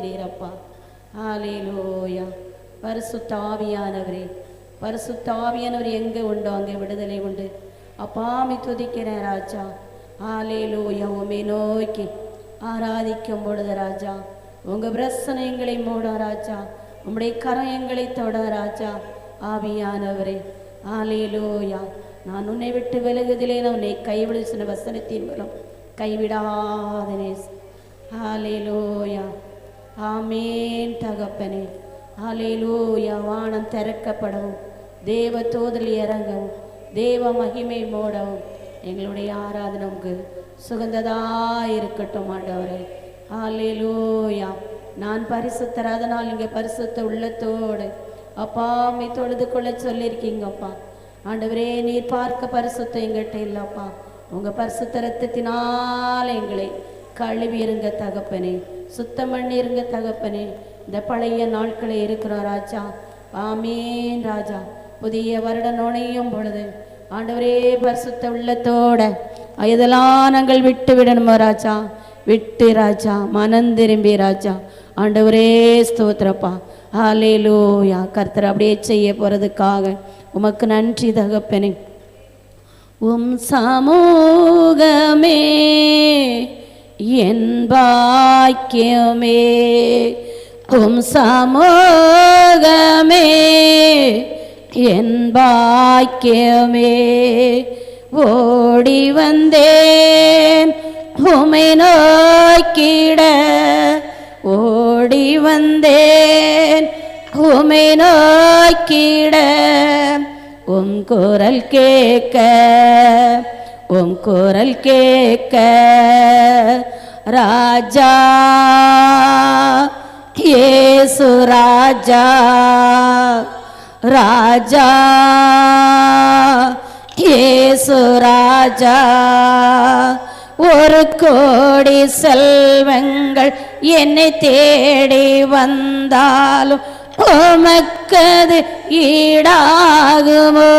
இருக்கிறீரப்பா. ஹல்லேலூயா. பரிசுத்த ஆவியானவரே, பரிசுத்த ஆவியானவர் எங்கே உண்டோ அங்கே விடுதலை உண்டு. அப்பாமி துதிக்கிறேன் ராஜா. ஹல்லேலூயா. உம்மை நோக்கி ஆராதிக்கும் பொழுது ராஜா உங்கள் பிரசனை எங்களை மூடும் ராஜா. உம்முடைய கரம் எங்களை தொட ராஜா. ஆவியானவரே ஹல்லேலூயா. நான் உன்னை விட்டு விலகுதிலே நான் உன்னை கைவிடு சொன்ன வசனத்தின் மூலம் கைவிடாதனே. ஹல்லேலூயா. ஆமேன் தகப்பனே. ஹல்லேலூயா. வானம் திறக்கப்படவும், தேவ தூதல் இறங்கவும், தேவ மகிமை மூடவும் எங்களுடைய ஆராதனைக்கு சுகந்ததாக இருக்கட்டும் ஆண்டவரே. ஹல்லேலூயா. நான் பரிசுத்தர், அதனால் இங்கே பரிசுத்த உள்ளத்தோடு அப்பாமை தொழுது கொள்ள சொல்லியிருக்கீங்கப்பா. ஆண்டவரே, நீர் பார்க்க பரிசுத்தம் எங்கிட்ட இல்லப்பா. உங்கள் பரிசுத்த ரத்தத்தினால் எங்களை கழுவி இருங்க தகப்பனே, சுத்தம் பண்ணி இருங்க தகப்பனே. இந்த பழைய நாட்களை இருக்கிறோம் ராஜா. ஆமீன் ராஜா. புதிய வருட நுழையும் பொழுது ஆண்டவரே பரிசுத்த உள்ளத்தோட இதெல்லாம் நாங்கள் விட்டு விடணுமா ராஜா. விட்டு ராஜா மனம் திரும்பி ராஜா. ஆண்டவரே ஸ்தோத்திரப்பா. ஹல்லேலூயா. கர்த்தர் அப்படியே செய்ய போகிறதுக்காக உமக்கு நன்றி தகப்பனே. உம் சமூகமே என் பாக்கியமே, உம் சமூகமே என் பாக்கியமே. ஓடி வந்தேன் உம்மை நோக்கிட, ஓடி வந்தேன் உம்மை நோக்கிட. உம் குரல் கேட்க, உம் குரல் கேட்க ராஜா. இயேசு ராஜா, ராஜா இயேசு ராஜா. ஒரு கோடி செல்வங்கள் என்னை தேடி வந்தாலும் உமக்கது ஈடாகுமோ?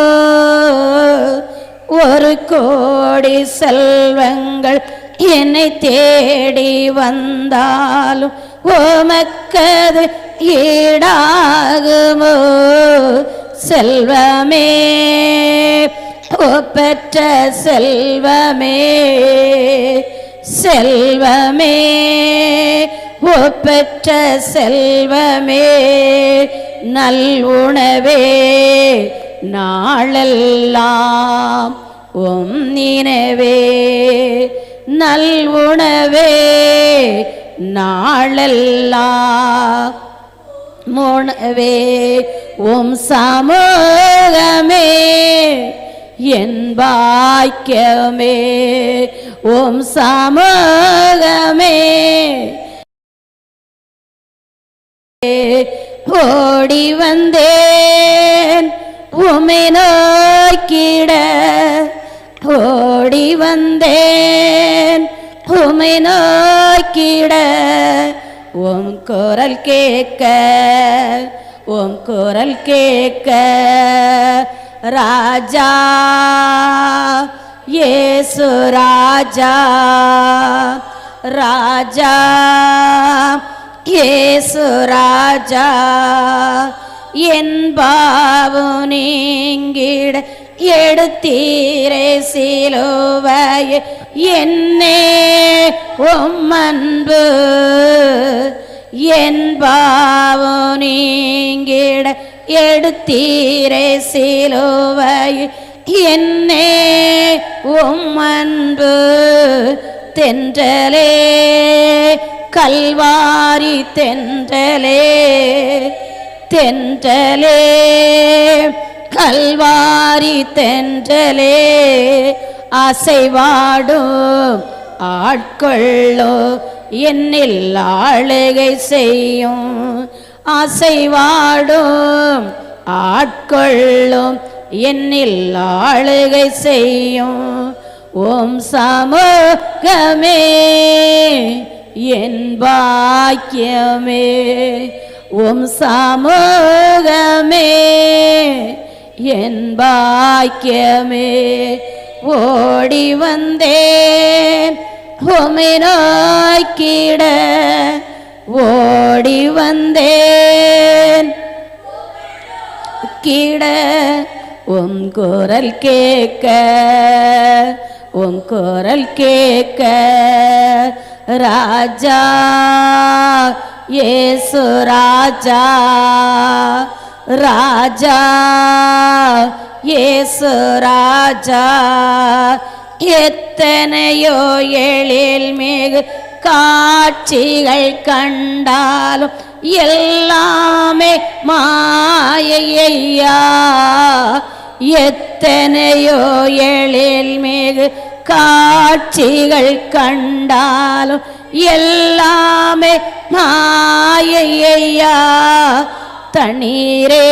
ஒரு கோடி செல்வங்கள் என்னை தேடி வந்தாலும் உமக்கது ஈடாகுமோ? செல்வமே, ஒப்பற்ற செல்வமே, செல்வமே, ஒப்பற்ற செல்வமே. நல் உணவே நாளெல்லாம் உம் நினைவே, நல் உணவே நாளெல்லாம் உணவே. உம் சமூகமே என் பாக்கியமே, உம் சமூகமே. ஓடி வந்தேன் உம்மை நோக்கிட, ஓடி வந்தேன் உம்மை நோக்கிட. உம் குரல் கேட்க, உம் குரல் கேட்க ராஜா. இயேசு ராஜா, ராஜா இயேசு ராஜா. என் பாவம் நீங்கிட எடுத்தீரே சிலுவையை, என்னே உம் அன்பு. என் பாவம் நீங்கிட எடுத்தீரே சிலுவையை, என்னே உம் அன்பு. தென்றலே கல்வாரி தென்றலே, தென்றலே கல்வாரி தென்றலே. அசைவாடும் ஆட்கொள்ளோ என்னில் ஆளுகை செய்யும், அசைவாடும் ஆட்கொள்ளும் என்னில் ஆளுகை செய்யும். ஓம் சமூகமே என் பாக்கியமே, ஓம் சமூகமே என் பாக்கியமே. ஓடி வந்தேன் உம்மை நோக்கிட, ஓடி வந்தேன் கிட உம் குரல் கேட்க, உம் குரல் கேட்க ராஜா இயேசு ராஜா, ராஜா இயேசு ராஜா. எத்தனையோ எழில் மிகு காட்சிகள் கண்டாலும் எல்லாமே மாயையா. எத்தனையோ எழில் மிகு காட்சிகள் கண்டாலும் எல்லாமே மாயையா. தண்ணீரே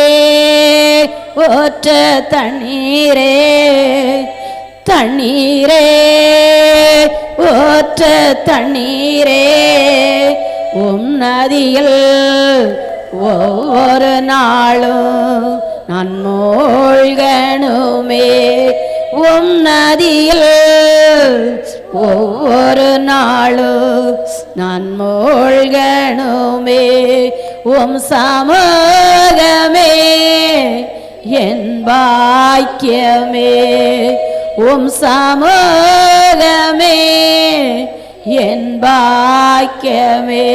ஓற்ற தண்ணீரே, தண்ணீரே ஓற்ற தண்ணீரே, உம் நதியில் ஒவ்வொரு நாளும் நான் மூழ்கணுமே. உம் நதியில் ஒவ்வொரு நாளும் நான் மூழ்கணுமே. உம் சமூகமே என் பாக்கியமே, உம் சமூகமே என் பாக்கியமே.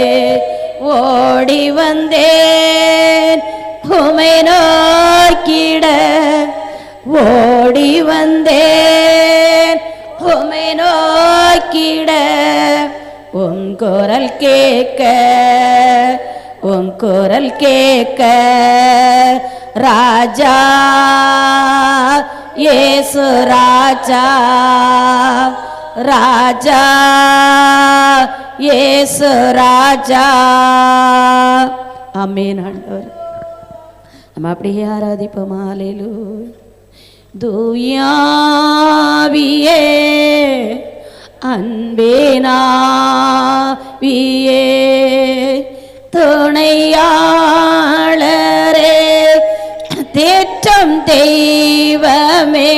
ஓடி வந்தேன் உம்மை நோக்கிட, ஓடி வந்தேன் உம்மை நோக்கிட. உம் குரல் கேட்க, உம் குரல் கேட்க ராஜா இயேசு ராஜா, ராஜா இயேசு ராஜா. ஆமென். ஆண்டவர் நம்ம அப்படியே ஆராதிப்போம். ஹல்லேலூயா. தூயாவியே அன்பேனாவியே துணையாளரே தேற்றம் தெய்வமே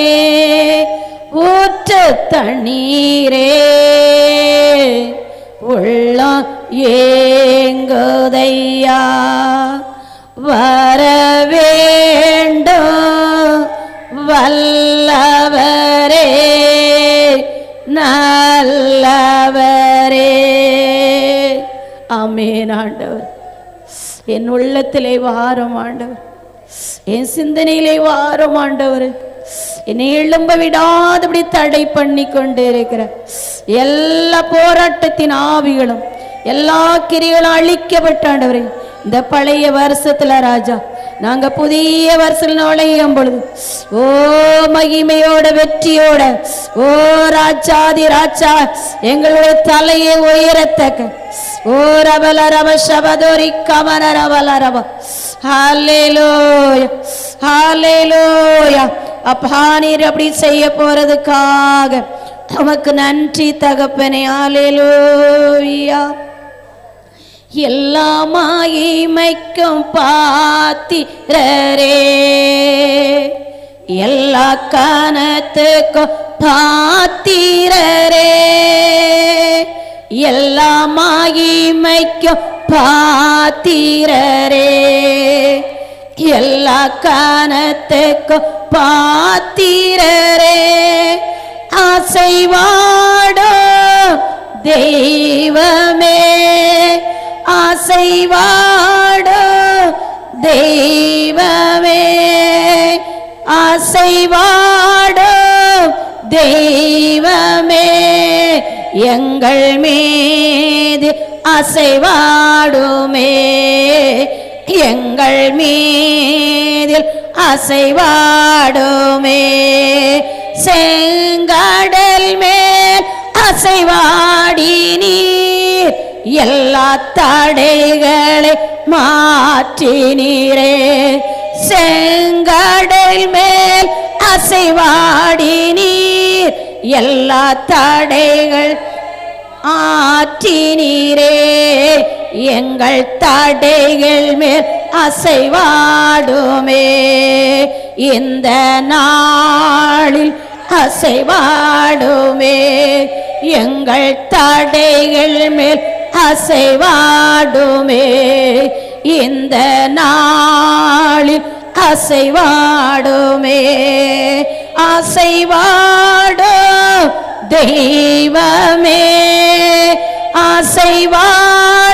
ஊற்று தண்ணீரே உள்ளம் ஏங்குதையா. வரவேண்டும் வல்லவரே நல்லவரே. ஆமென். ஆண்டவர் என் உள்ளத்திலே வாரும் ஆண்டவர், என் சிந்தனையிலே வாரும் ஆண்டவர். என்னை எழும்ப விடாதபடி தடை பண்ணி கொண்டு இருக்கிற எல்லா போராட்டத்தின் ஆவிகளும் எல்லா கிரிகளும் அழிக்கப்பட்ட ஆண்டவரே, இந்த பழைய வருஷத்துல ராஜா நாங்க புதிய வருஷம் நுழையும் பொழுது ஓ மகிமையோட வெற்றியோட ஓ ராஜாதி ராஜா எங்களுடைய தலையை உயரத்தக்க ஓ ரபல ரப சபதோரி கமன ரபல ரப. ஹல்லேலூயா, ஹல்லேலூயா. அப்பா நீர் அப்படி செய்ய போறதுக்காக உமக்கு நன்றி தகப்பனே. ஹல்லேலூயா. எல்லா மகிமைக்கும் பாத்திரரே, எல்லா கனத்துக்கும் பாத்திரரே, எல்லா மகிமைக்கும் பாத்திரரே, எல்லா கனத்துக்கும் பாத்திரரே. அசைவாடும் தெய்வமே, அசைவாடும் தெய்வமே, அசைவாடும் தெய்வமே எங்கள் மீது அசைவாடுமே, எங்கள் மீதில் அசைவாடுமே. செங்கடல் மேல் அசைவாடி நீர் எல்லா தடைகளை மாற்றினீரே. செங்கடல் மேல் அசைவாடி நீர் எல்லா தடைகள் ஆற்றினீரே. எங்கள் தடைகள் மேல் அசைவாடுமே, இந்த நாளில் அசைவாடுமே. எங்கள் தடைகள் மேல் அசைவாடுமே. இந்த நாளில் அசைவாடுமே. அசைவாடும் தெய்வமே, அசைவாடும்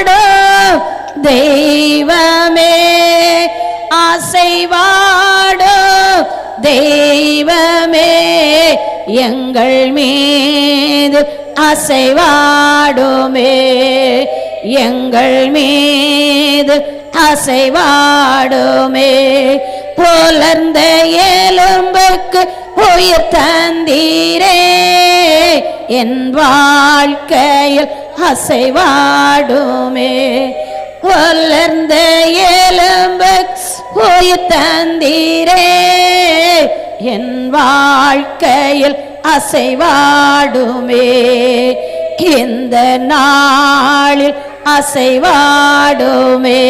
தெய்வமே, அசைவாடும் தெய்வமே, எங்கள் மீது அசைவாடுமே. எங்கள் மீது அசைவாடுமே. புலர்ந்த எலும்புக்கு உயிர் தந்தீரே, என் வாழ்க்கையில் அசைவாடுமே. புலர்ந்த எலும்புக்கு உயிர் தந்தீரே, என் வாழ்க்கையில் அசைவாடுமே. இந்த நாளில் அசைவாடுமே.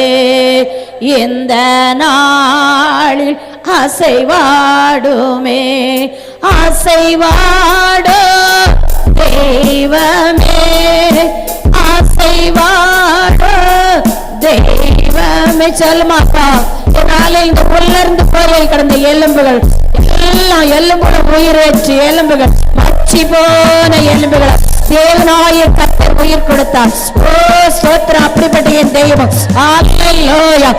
இந்த நாளில் அசைவாடுமே. அசைவாடும் தெய்வமே, அசைவாடும் தெய்வமே. சொல்லுமாப்பா, என்னால இந்த புல்லர்ந்து போய் கிடந்த எலும்புகள் எல்லாம் எலும்புல உயிரேற்று எலும்புகள் மச்சி போன எலும்புகளை தேவனாய கர்த்தர் உயிர் கொடுத்தார். ஓ ஸ்தோத்திரம். அப்படிப்பட்ட என் தெய்வம் அல்லேலூயா.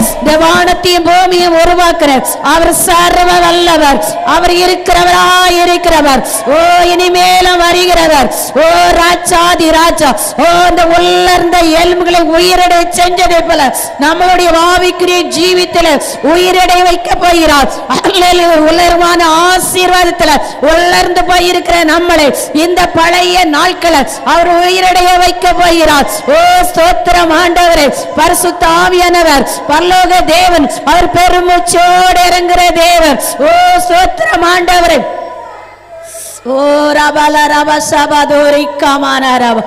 வானத்தையும் பூமியும் உருவாக்குற அவர் சர்வ வல்லவர். அவர் இருக்கிறவராய் இருக்கிறவர். ஓ இனிமேலும் வருகிறவர். ஓ ராஜாதி ராஜா. ஓ இந்த உள்ளர்ந்த எலும்புகளை உயிரடை செஞ்சதை போல நம்மளுடைய ஆவிக்குரிய ஜீவித்துல உயிரடை வைக்க போகிறார். அல்லேலூயா. உலர்வான ஆசீர்வாதத்துல உலர்ந்து போயிருக்கிற நம்மளை இந்த பழைய நாட்களை அவர் உயிரடைய வைக்க போகிறார். ஓ ஸ்தோத்திரம் ஆண்டவரே. பரிசுத்த ஆவியானவர் பரலோக தேவன், அவர் பெருமூச்சோடு இறங்குற தேவன். ஓ ஸ்தோத்திரம் ஆண்டவரே. ஓ ரபல ரப சபதோரி கமான ரப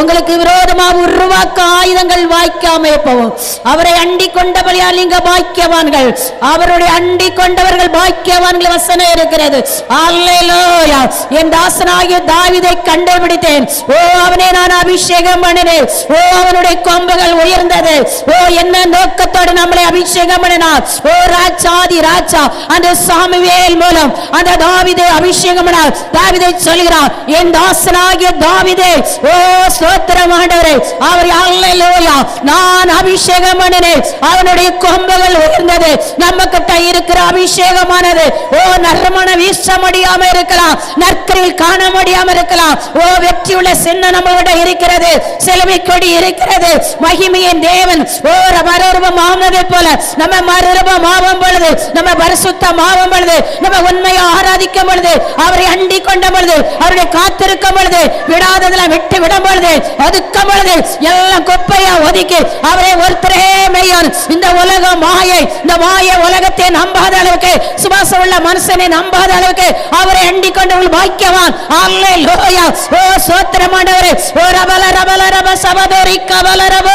உங்களுக்கு விரோதமாக உருவாக்க ஆயுதங்கள் வாய்க்காம போவோம். அவரை அண்டி கொண்டபடியால் நீங்க பாக்கியவான்கள். அவருடைய அண்டி கொண்டவர்கள் பாக்கியவான்கள் வசனம் இருக்கிறது. அல்லேலூயா. என் தாசனாகிய தாவீதை கண்டுபிடித்தேன். ஓ அவனை நான் அபிஷேகம் பண்ணினேன். ஓ அவனுடைய கொம்புகள் உயர்ந்தது. ஓ என்ன நோக்கத்தோடு நம்மளை அபிஷேகம் பண்ணினார். ஓ ராஜாதி ராஜா அந்த சாமுவேல் மூலம் அந்த தாவீதை அபிஷேகம் பண்ணினார். தாவீதை சொல்கிறார், என் தாசனாகிய தாவீதே, ஓ ஸ்தோத்திரம் ஆண்டவரே, அவர் அல்லேலூயா நான் அபிஷேகம் பண்ணினேன். அவனுடைய கொம்புகள் உயர்ந்தது. நம்ம கிட்ட இருக்கிற அபிஷேகமானது ஓ நறுமண வீச முடியாம இருக்கலாம், நற்கரில் காண முடியாம இருக்கலாம். ஓ வெற்றியுள்ள சின்ன நம்மளோட இருக்கிறது, செலுமை கொடி இருக்கிறது. மகிமையின் தேவன் ஓ மறுரூபம் ஆவதை போல நம்ம மறுரூபம் ஆகும் பொழுது, நம்ம பரிசுத்தம் ஆகும் பொழுது, நம்ம உண்மையை ஆராதிக்கும் பொழுது, அவரை அண்டி கொண்ட பொழுது, அவருடைய காத்திருக்கும் பொழுது, விடாததுல விட்டு விடும் பொழுது, ஒதுக்கும் பொழுது எல்லாம் குப்பையா ஒதுக்கி அவரை ஒருத்தரே மெய்யான். இந்த உலக மாயை, இந்த மாய உலகத்தை நம்பாத அளவுக்கு, சுபாசம் உள்ள மனுஷனை நம்பாத அளவுக்கு அவரை அண்டி கொண்டு பாக்கியவான். அல்லேலூயா. ஓ ஸ்தோத்திரமானவரே. ஓ ரபல ரபல ரப சபதோரி கபல ரப.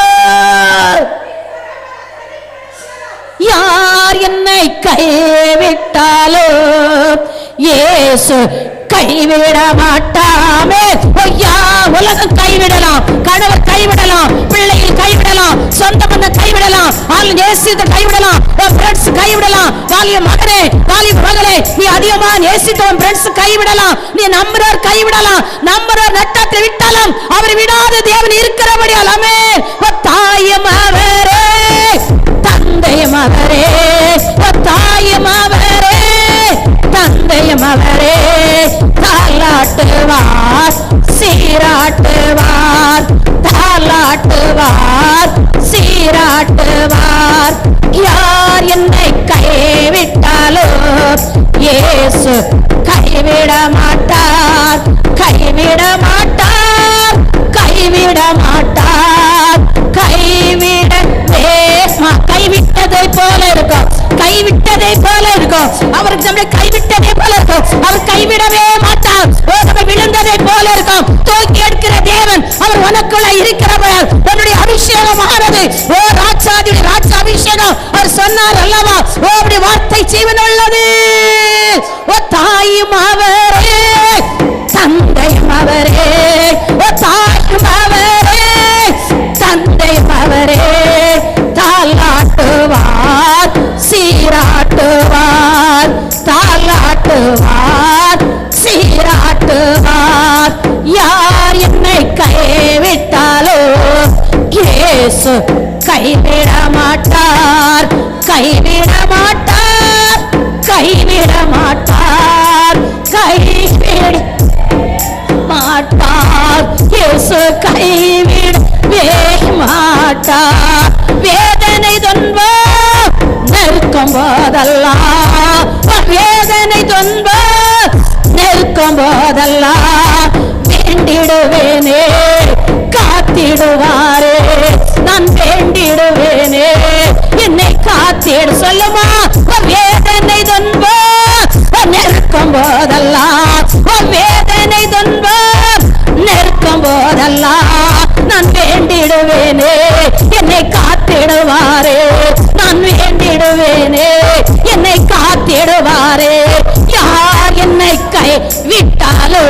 யார் என்னை கைவிட்டாலோ இயேசு கைவிட மாட்டாமே. உலகம் கைவிடலாம், கணவர் கைவிடலாம், பிள்ளைகள் கைவிடலாம், சொந்த பந்தம் கைவிடலாம், நேசித்து கைவிடலாம், ஃப்ரெண்ட்ஸ் கைவிடலாம். வாலிய மகனே, வாலிய மகளே, நீ அதிகமா நேசித்தவன் ஃப்ரெண்ட்ஸ் கைவிடலாம். நீ நம்புறவர் கைவிடலாம், நம்புறவர் நட்டத்தை விட்டாலும் அவர் விடாத தேவன் இருக்கிறபடியால் ஆமென். தாயும் அவரே, தந்தையும் அவரே, தாயும் அவரே, தந்தையும் அவரே. தாலாட்டுவார், சீராட்டுவார், தாலாட்டுவார், சீராட்டுவார். யார் என்னை கைவிட்டாலோ இயேசு கைவிட மாட்டார், கைவிட மாட்டார், கைவிட மாட்டார். கைவிட்டதை போல இருக்கும், கைவிட்டதை போல இருக்கும். அவருக்கு நம்மளை கைவிட்டதை போல இருக்கும். அவர் கைவிடவே மாட்டார். நம்ம விழுந்ததை போல இருக்கும். தூக்கி எடுக்கிற தேவன் அவர் உனக்குள்ள இருக்கிறவர். உன்னுடைய அபிஷேகம் ஆனது. ஓ ராஜாதி ராஜா அபிஷேகம். அவர் சொன்னார் அல்லவா, ஓ அப்படி வார்த்தை ஜீவன் உள்ளது. ஓ தாயும் அவரே, தந்தையும் அவரே, தாயும் அவரே, தந்தை அவரே. தாலாட்டுவார், சீராட்டுவார், தாலாட்டுவார், சீராட்டுவார். யார் என்னை கைவிட்டாலோ இயேசு கைவிட மாட்டார், கைவிட மாட்டார், கைவிட மாட்டார், கைவிட மாட்டார். இயேசு கைவிடவே மாட்டார். வேதனை துன்பம் நெருக்கும் போதெல்லாம், வேதனை துன்பம் நெருக்கும் போதெல்லாம் வேண்டிடுவேனே, காத்திடுவாரே. நான் வேண்டிடுவேனே, என்னை காத்திடு. சொல்லுமா, வேதனை துன்பம் நெருக்கும் போதெல்லாம், வேதனை துன்பம் நெருக்கும் போதெல்லாம் நான் வேண்டிடுவேனே, என்னை காத்திடுவாரே. நான் வேண்டிடுவேனே, என்னை காத்திடுவாரே. யார் என்னை கை விட்டாலோ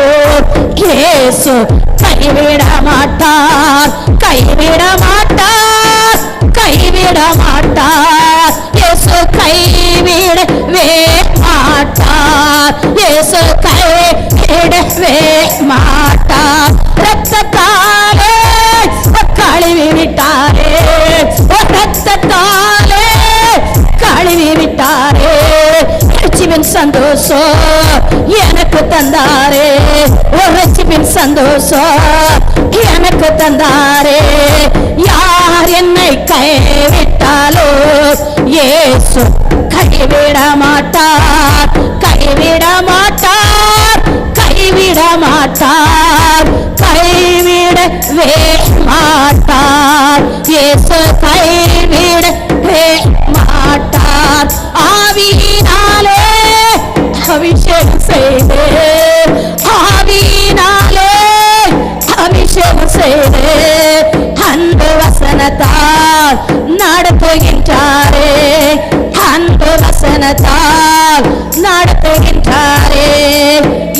இயேசு கைவிட மாட்டார், கைவிட மாட்டார், கைவிட மாட்டார். இயேசு கைவிடவே மாட்டார், இயேசு கைவிடவே மாட்டார். ரத்தத்தாலே கழுவி விட்டாரே, ரத்தத்தாலே கழுவி விட்டாரே. ரட்சிப்பின் சந்தோஷம் எனக்கு தந்தாரே, ரட்சிப்பின் சந்தோஷம் எனக்கு தந்தாரே. யார் என்னை கைவிட்டாலோ இயேசு கைவிட மாட்டார், கைவிட மாட்டார், கைவிட மாட்டார், கைவிடவே மாட்டார். இயேசு கைவிடவே மாட்டார். ஆவியினாலே அபிஷேகம் செய்து, ஆவியினாலே அபிஷேகம் செய்து அன்பு வசனத்தால் நடத்துகின்றாரே, அன்பு வசனத்தால் நடத்துகின்றாரே.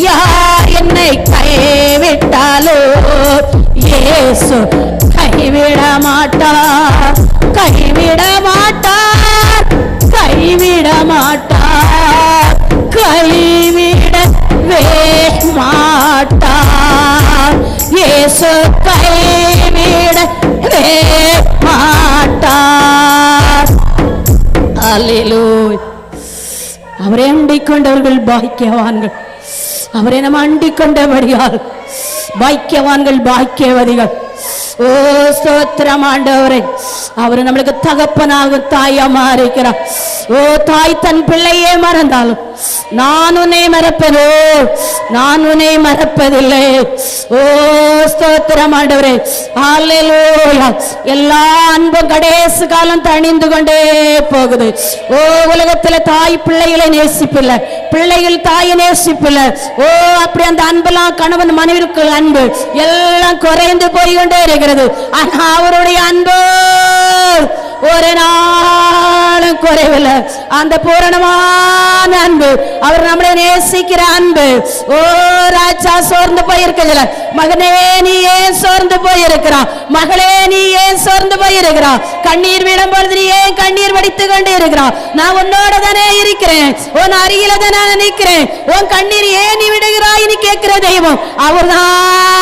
யார் என்னை கைவிட்டாலோ இயேசு கைவிட மாட்டார், கைவிட மாட்டார், கைவிட மாட்டார், கைவிடவே மாட்டார். இயேசு கைவிடவே மாட்டார். அல்லேலூயா. அவரை அண்டிக் கொண்டவர்கள் பாக்கியவான்கள், அவரை நம்ம அண்டிக் கொண்டபடியால் பாக்கியவான்கள், பாக்கியவதிகள். ஓ ஸ்தோத்திரம் ஆண்டவரே. அவர் நம்மளுக்கு தகப்பனாக தாயமா இருக்கிறார். ஓ தாய் தன் பிள்ளையே மறந்தாலும் நான் உன்னை மறப்பதோ, நான் உன்னை மறப்பதில்லை. ஓ ஸ்தோத்திரம் ஆண்டவரே. ஹல்லேலூயா. எல்லா அன்பும் கடைசி காலம் தணிந்து கொண்டே போகுது. ஓ உலகத்துல தாய் பிள்ளைகளை நேசிப்பில்லை, பிள்ளைகள் தாயை நேசிப்பில்லை. ஓ அப்படி அந்த அன்பெல்லாம் கணவன் மனைவிக்கு அன்பு எல்லாம் குறைந்து போய்கொண்டே இருக்கிறது. ஆனா அவருடைய அன்பு ஒரு நாளும் குறைவில்லை. அந்த பூரணமான அன்பு, அவர் நம்மளை நேசிக்கிற அன்பு. ஓ ராஜா சோர்ந்து போயிருக்கல, மகனே நீ ஏன் சோர்ந்து போயிருக்கிறா, மகளே நீ ஏன் சோர்ந்து போயிருக்கிறா, கண்ணீர் விடும் பொழுது நீ ஏன் கண்ணீர் வடித்து கொண்டு இருக்கிறா. நான் உன்னோட தானே இருக்கிறேன், உன் அருகில தானே நிற்கிறேன், உன் கண்ணீர் ஏன் நீ விடுகிறாய் கேட்கிற தெய்வம் அவர்தான்.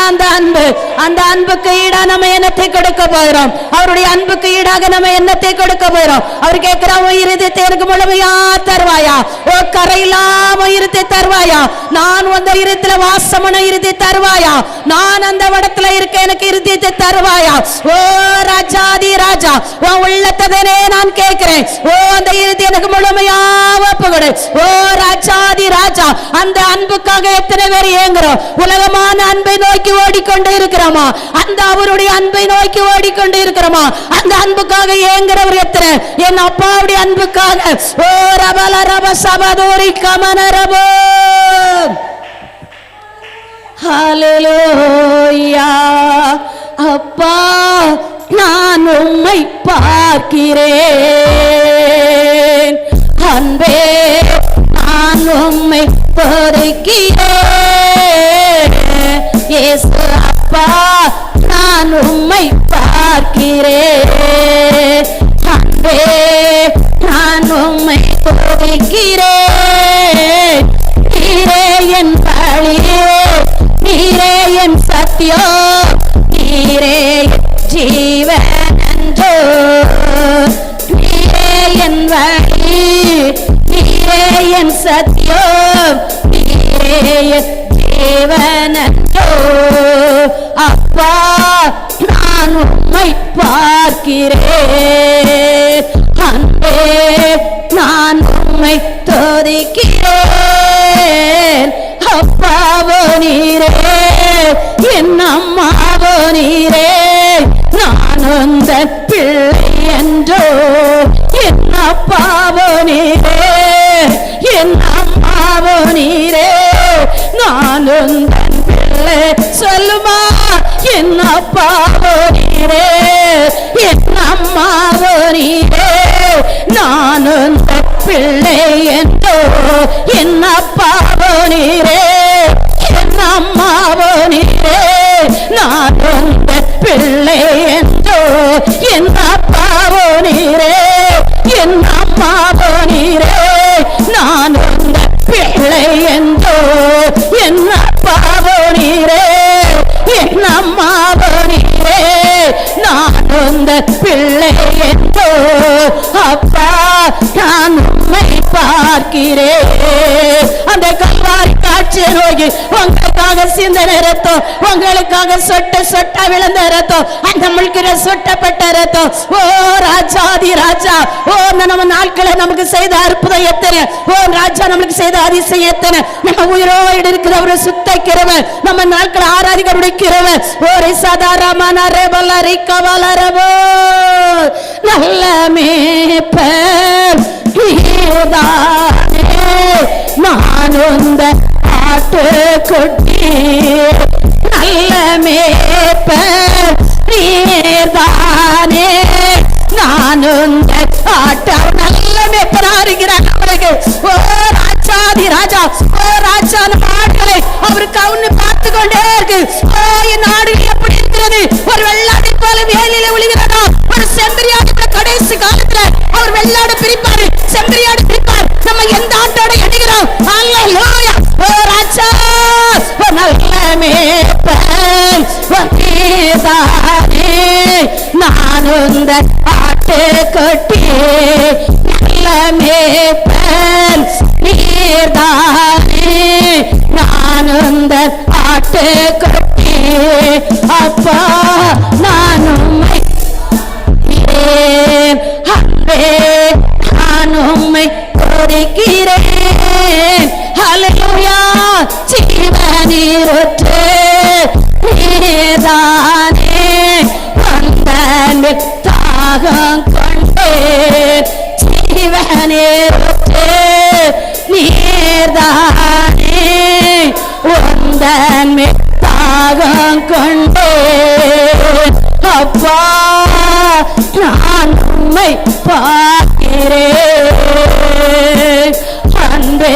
அந்த அன்பு, அந்த அன்புக்கு ஈடா நம்ம என்னத்தை கொடுக்க போகிறோம், அவருடைய அன்புக்கு ஈடாக நம்ம என்னத்தை கொடுக்க போகிறோம். அவர் கேட்கிறோம், இருதயத்தை எனக்கு முழுமையா தருவாயா, ஓ கரையில்லாம இருத்தை தருவாயா, நான் அந்த இருத்துல வாசமான இருத்தை தருவாயா, நான் அந்த இடத்துல இருக்க எனக்கு இருதயத்தை தருவாயா. ஓ ராஜாதி ராஜா, உன் உள்ளத்ததனே நான் கேட்கிறேன். ஓ அந்த இருதயம் எனக்கு முழுமையா ஒப்புக்கொடு. ஓ ராஜாதி ராஜா, அந்த அன்புக்காக எத்தனை பேர் ஏங்குறோம், உலகமான அன்பை நோக்கி ஓடிக்கொண்டு இருக்கிறோமா, அந்த அவருடைய அன்பை நோக்கி ஓடிக்கொண்டு இருக்கிறோமா, அந்த அன்புக்காக ஏங்குறவர் எத்தனை, என் அப்பாவுடைய அன்புக்காக. ஓ ரபல ரப சபதோரி கமனரபோ. ஹல்லேலூயா. அப்பா நான் உம்மை பார்க்கிறேன், அன்பே நான் உம்மை பொறுக்கிறேன், பார்க்கிறேன். அன்பே நான் உம்மை துதிக்கிறேன். நீரே என் வழியே, நீரே என் சத்தியம், நீரே ஜீவன் என்றோ. நீரே என் வழி, நீரே என் சத்தியம், நீரே என் ஜீவன் என்றோ. அப்பா நான் உம்மை பார்க்கிறேன். அன்பே நான் உம்மை துதிக்கிறேன். அப்பாவோ நீரே, என் அம்மாவோ நீரே, நான் உந்தன் பிள்ளை என்றோ. என் அப்பாவோ நீரே, என் அம்மாவோ நீரே, நான் உந்தன் பிள்ளை. சொல்லுமா, என் அப்பாவோ நீரே, என் அம்மாவோ நீரே, நான் உந்தன் பிள்ளை என்றோ. என் அப்பாவோ நீரே, என் அம்மாவோ நீரே, நான் உந்தன் பிள்ளை என்றோ. என் அப்பாவோ நீரே, என் அம்மாவோ நீரே, நான் உந்தன் பிள்ளை என்றோ. என் அப்பாவோ நீரே, என் அம்மாவோ நீரே, நான் உந்தன் பிள்ளை என்றோ. அப்பா நான் உம்மை பார்க்கிறேன். அந்த கல்வாரி காட்சியை நோக்கி உங்களுக்காக சிந்தன ரத்தம், உங்களுக்காக சொட்ட சொட்ட விழுந்த ரத்தம், அந்த முழுக்கிற சொட்டப்பட்ட ரத்தம். ஓ ராஜாதி ராஜா, ஓ நம்ம நாட்களை நமக்கு செய்த அற்புதம் எத்தனை, ஓ ராஜா நமக்கு செய்த அதிசயம் எத்தனை. நம்ம உயிரோடு இருக்கிற ஒரு சுத்த கிரவன், நம்ம நாட்களை ஆராதிக்க கிரவன். ஒரு சாதாரணமான ரபோ நல்ல மேய்ப்பர் நீர்தானே, நான் உந்த ஆட்டுக்குட்டி. நல்ல மேய்ப்பர் நீர்தானே, நான் உந்த ஆட்டார். நல்ல மேய்ப்பரா இருக்கிறார் அவருக்கு. ஓ ராஜாதி ராஜா, ஓ ராஜா நம்ம ஆட்களை அவரு கவுன்னு பார்த்து கொண்டே இருக்கு. ஓ என் ஆடுகள் எப்படி இருக்கிறது, ஒரு வெள்ளாடை போல வேலையில ஒளிகிறதா, ஒரு செம்பரியாடு கடைசி காலத்துல அவர் வெள்ளாடு பிரிப்பாரு, செம்பரியாடு பிரிப்பார். நம்ம எந்த ஆட்டோட எண்ணுகிறோம்? அல்லேலூயா. ஓ ராஜா, ஓ நல்ல மேய்ப்பன் நீதானே, நான் உந்தன் ஆட்டுக்குட்டி. நல்ல மேய்ப்பன் நீதானே, நான் உந்தன் ஆட்டுக்குட்டி. அப்பா நான் உம்மை அன்பே நான் உம்மை துதிக்கிறேன். ஹல்லேலூயா. ஜீவநீரூற்று நீதானே, வந்தன் தாகம் கொண்டேன். ஜீவநீரூற்று நீதானே, வந்தன் தாகம் கொண்டேன். அப்பா நான் உம்மை பார்க்கிறேன். அன்பே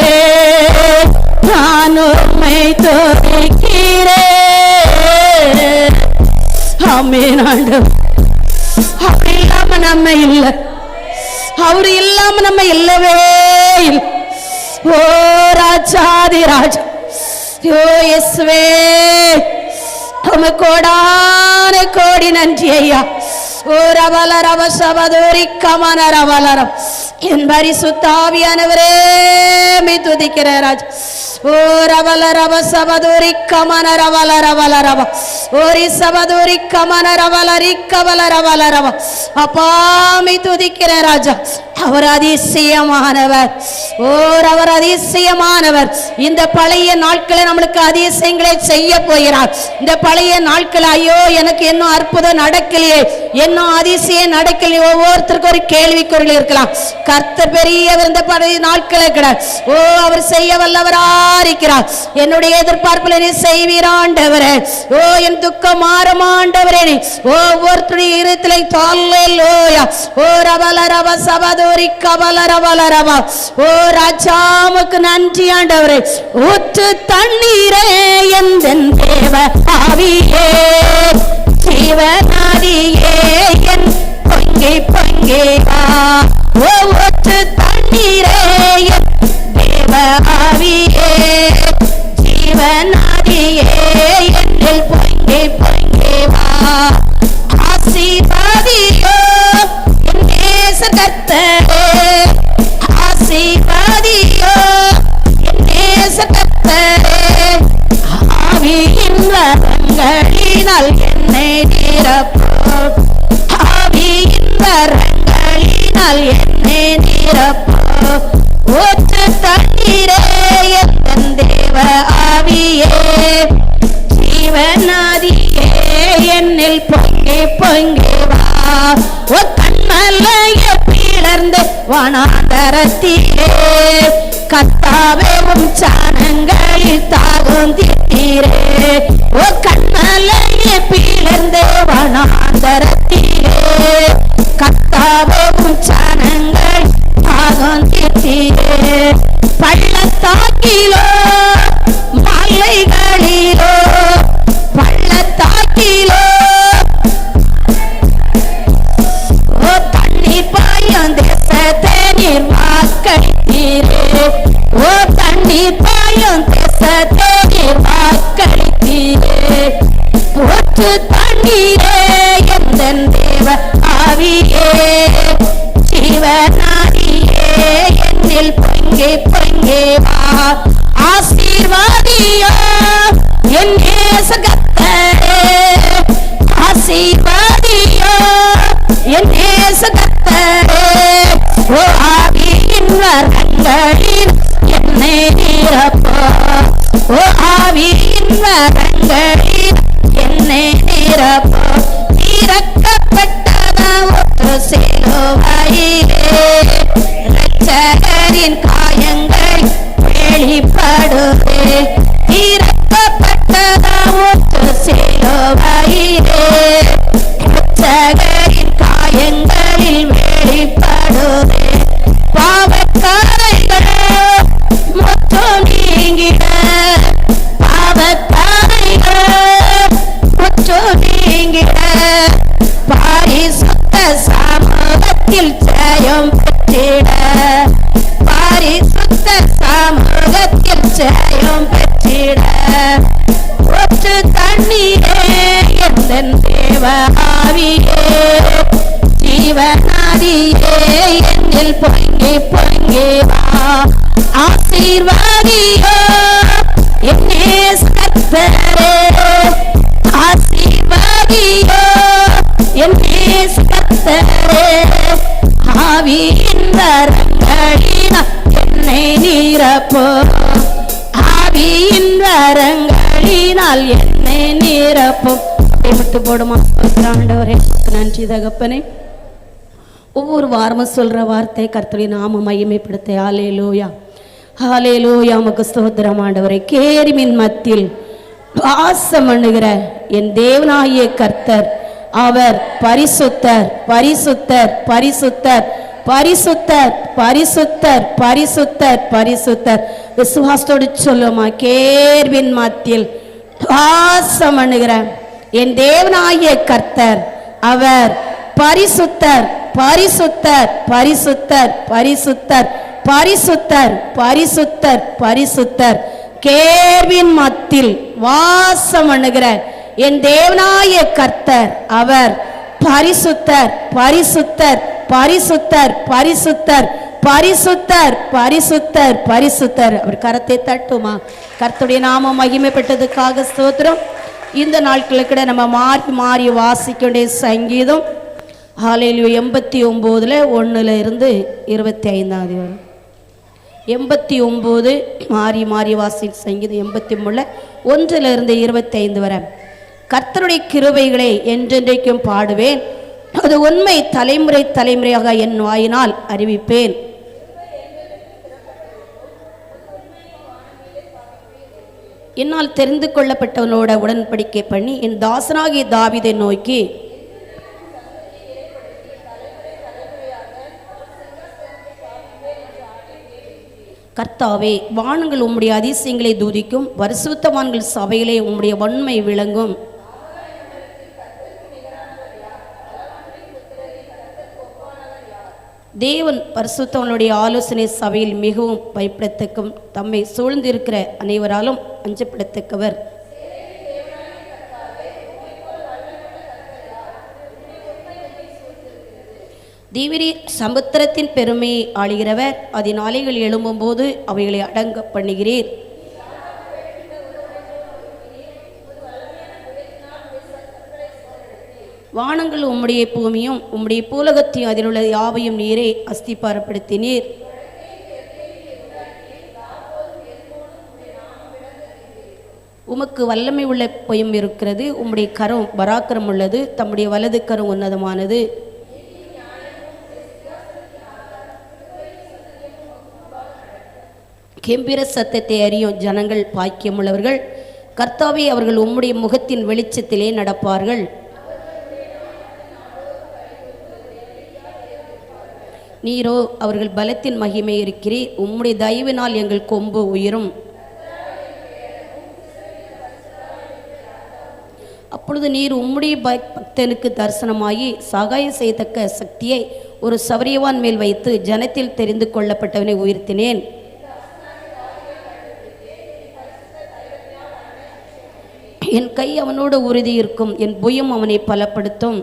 நான் உம்மை துதிக்கிறேன். ஆமென் ஆண்டவரே. அவர் இல்லாம நம்ம இல்லை, அவர் இல்லாம நம்ம இல்லவே இல்லை. ஓ ராஜாதி ராஜா, ஓ இயேசுவே உமக்கு கோடான கோடி நன்றி ஐயா. ஓ ரவல ரவ சபதோரி கமன ரவலரம், என் பரிசுத்த ஆவியானவரே மே துதிக்கிற ராஜா. ஓ ரவல ரவ சபதோரி கமன ரவல ரவல ரவ, ஓரி சபதோரி கமன ரவல ரிக்கவல ரவல ரவ. அப்பா மே துதிக்கிற ராஜா. அவர் அதிசயமானவர். ஓர் அவர் அதிசயமானவர். இந்த பழைய நாட்களை நம்மளுக்கு அதிசயங்களை செய்ய போகிறார். இந்த பழைய நாட்கள் ஐயோ எனக்கு இன்னும் அற்புதம் நடக்கலையே, இன்னும் அதிசயம் நடக்கலையே, ஒவ்வொருத்தருக்கும் ஒரு கேள்விக்குறிகள் இருக்கலாம். கர்த்தர் பெரியவர் இந்த பழைய நாட்களை கிடையாது. ஓ அவர் செய்ய வல்லவரா இருக்கிறார். என்னுடைய எதிர்பார்ப்புல நீ செய்வீராண்டவரே. ஓ என் துக்கம் மாறமாண்டவரே. நீ ஒவ்வொருத்தருடைய இருதயத்திலே ஹல்லேலூயா. ஓ ரவல ரவ சபதோரி கவல ரவல ரவ. ஓ ராஜாவுக்கு நன்றி ஆண்டவரே. ஊற்று தண்ணீரே எந்தன் தேவ ஆவியே, ஜீவநதியே பொங்கே வா ஊற்று தண்ணீரே தேவ ஆவியே ஜீவநதியே என்னில் பொங்கே பொங்கே வா ஆசீர்வாதியோ என் நேசர் கர்த்தரே ஆசீர்வாதியோ என் நேசர் கர்த்தரே ஆவியின் வரங்களினால் என்னை நிரப்பு ஆவியின் வரங்களினால் என்னை நிரப்பு ஊற்று தண்ணீரே என் தேவ ஆவியே ஜீவநதியே என்னில் பொங்கி பொங்கி வா ஓ கண்மலைய பிளர்ந்து வனாந்தரத்திலே கர்த்தாவே உம் சானங்களில் தாகம் தீர்த்தீரே ஓ கண்மலைய பிளர்ந்து வனாந்தரத்திலே கர்த்தாவே உம் சானங்கள் தாகம் தீர்த்தீரே பள்ளத்தாக்கிலோ மலைகளிலோ பள்ளத்தாக்கிலோ ஓ தண்ணீர் பாயும் தேசத்தை நீர் வாக்களித்தீரே ஓ தண்ணீர் பாயும் தேசத்தை நீர் வாக்களித்தீரே ஊற்று தண்ணீரே எந்தன் தேவ ஆவியே ஜீவநதியே என்னில் பொங்கி பொங்கி வா ஆசீர்வாதியோ என் நேசர் கர்த்தரே ஆசீர்வாதியோ என் நேசர் கர்த்தரே ஓ ஆவியின் வரங்களில் என்னை நிரப்பு ஓ ஆவியின் வரங்களில் என்னை நிரப்பு திறக்கப்பட்டதா ஒற்று சிலுவையிலே இரட்சகரின் காயங்கள் வெளிப்படுதே திறக்கப்பட்டதா ஒற்று சிலுவையிலே இரட்சகரின் காயங்களில் வெளிப்படுதே பாவக்காரைகள் மொத்தம் நீங்கிட பாவக்காரைகள் மொத்தம் நீங்கிட பாரிசுத்த சமூகத்தில் ஜெயம் பெற்றிட பாரிசுத்த சமூகத்தில் ஜெயம் பெற்றிட ஊற்று தண்ணீரே எந்தன் தேவ ஆவியே ஜீவநதியே என்னில் பொங்கி பொங்கி வா ஆசீர்வாதியோ என் நேசர் கர்த்தரே ஆசீர்வாதியோ என் நேசர் கர்த்தரே ஆவியின் வரங்களினால் என்னை நிரப்பு ஆவியின் வரங்களினால் என்னை நிரப்பு விட்டு போடுமா ஆண்டவரே நன்றி தகப்பனே ஒவ்வொரு வாரமும் சொல்ற வார்த்தை கர்த்தருடைய நாம மகிமைப்படுத்த ஹல்லேலூயா ஹல்லேலூயா உமக்கு ஸ்தோத்திரம் ஆண்டவரே கேரிமின் மத்தியில் வாசம் பண்ணுகிற என் தேவனாகிய கர்த்தர் அவர் பரிசுத்தர் பரிசுத்தர் பரிசுத்தர் பரிசுத்தர் பரிசுத்தர் பரிசுத்தர் பரிசுத்தர் விசுவாசத்தோடு சொல்லுமா கேர்வின் மத்தியில் வாசம் பண்ணுகிற என் தேவனாகிய கர்த்தர் அவர் பரிசுத்தர் பரிசுத்தர் பரிசுத்தர் பரிசுத்தர் பரிசுத்தர் பரிசுத்தர் பரிசுத்தர் கேர்வின் மத்தியில் வாசம் பண்ணுகிற என் தேவனாகிய கர்த்தர் அவர் பரிசுத்தர் பரிசுத்தர் பரிசுத்தர் பரிசுத்தர் பரிசுத்தர் பரிசுத்தர் பரிசுத்தர். அவர் கரத்தை தட்டுமா. கர்த்தருடைய நாமம் மகிமைப்பட்டதுக்காக ஸ்தோத்திரம். இந்த நாட்களுக்கிட நம்ம மாறி மாறி வாசிக்க வேண்டிய சங்கீதம் ஹல்லேலூயா 89 1 25 வரும். 89 மாறி மாறி வாசி சங்கீதம் 83 1 25 வரை. கர்த்தருடைய கிருபைகளை என்றென்றைக்கும் பாடுவேன், அது உண்மை தலைமுறை தலைமுறையாக என் வாயினால் அறிவிப்பேன். என்னால் தெரிந்து கொள்ளப்பட்டவனோட உடன்படிக்கை பண்ணி என் தாசனாகிய தாவீதை நோக்கி, கர்த்தாவே, வானங்கள் உம்முடைய அதிசயங்களை தூதிக்கும், பரிசுத்தவான்கள் சபையிலே உம்முடைய வன்மை விளங்கும். தேவன் பரிசுத்தவனுடைய ஆலோசனை சபையில் மிகவும் பயப்படத்தக்கும், தம்மை சூழ்ந்திருக்கிற அனைவராலும் அஞ்சப்படத்தக்கவர். தீவிரி சமுத்திரத்தின் பெருமையை ஆளுகிறவர், அதன் அலைகள் எழும்பும்போது அவைகளை அடங்க பண்ணுகிறீர். வானங்கள் உம்முடைய பூமியும் உம்முடைய பூலகத்தையும் அதிலுள்ள யாவையும் நீரே அஸ்திபாரப்படுத்தினீர். உமக்கு வல்லமை உள்ள பொயம் இருக்கிறது, உம்முடைய கரம் பராக்கிரம் உள்ளது, தம்முடைய வலது கரம் உன்னதமானது. கெம்பீர சத்தத்தை அறியும் ஜனங்கள் பாக்கியமுள்ளவர்கள். கர்த்தாவே, அவர்கள் உம்முடைய முகத்தின் வெளிச்சத்திலே நடப்பார்கள். நீரோ அவர்கள் பலத்தின் மகிமை இருக்கிறீர். உம்முடைய தயவினால் எங்கள் கொம்பு உயரும். அப்பொழுது நீர் உம்முடைய பக்தனுக்கு தரிசனமாகி சகாயம் செய்யத்தக்க சக்தியை ஒரு சவரியவான் மேல் வைத்து ஜனத்தில் தெரிந்து கொள்ளப்பட்டவனை உயர்த்தினேன். என் கை அவனோடு உறுதி இருக்கும், என் புயம் அவனை பலப்படுத்தும்.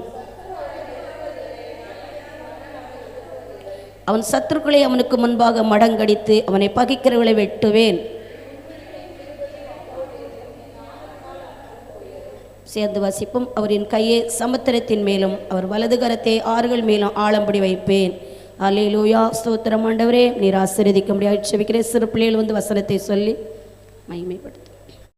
அவன் சத்துருக்களை அவனுக்கு முன்பாக மடங்கடித்து அவனை பகைக்கிறவர்களை வெட்டுவேன். சேர்ந்து வசிப்பும். அவரின் கையை சமுத்திரத்தின் மேலும் அவர் வலது கரத்தை ஆறுகள் மேலும் ஆழம்படி வைப்பேன். அல்லேலூயா. ஸ்தோத்திரம் ஆண்டவரே, நீர் ஆசீர்வதிக்க முடியாது செபிக்கிறேன். சிறு பிள்ளைகள் வசனத்தை சொல்லி மகிமைப்படுத்தும்.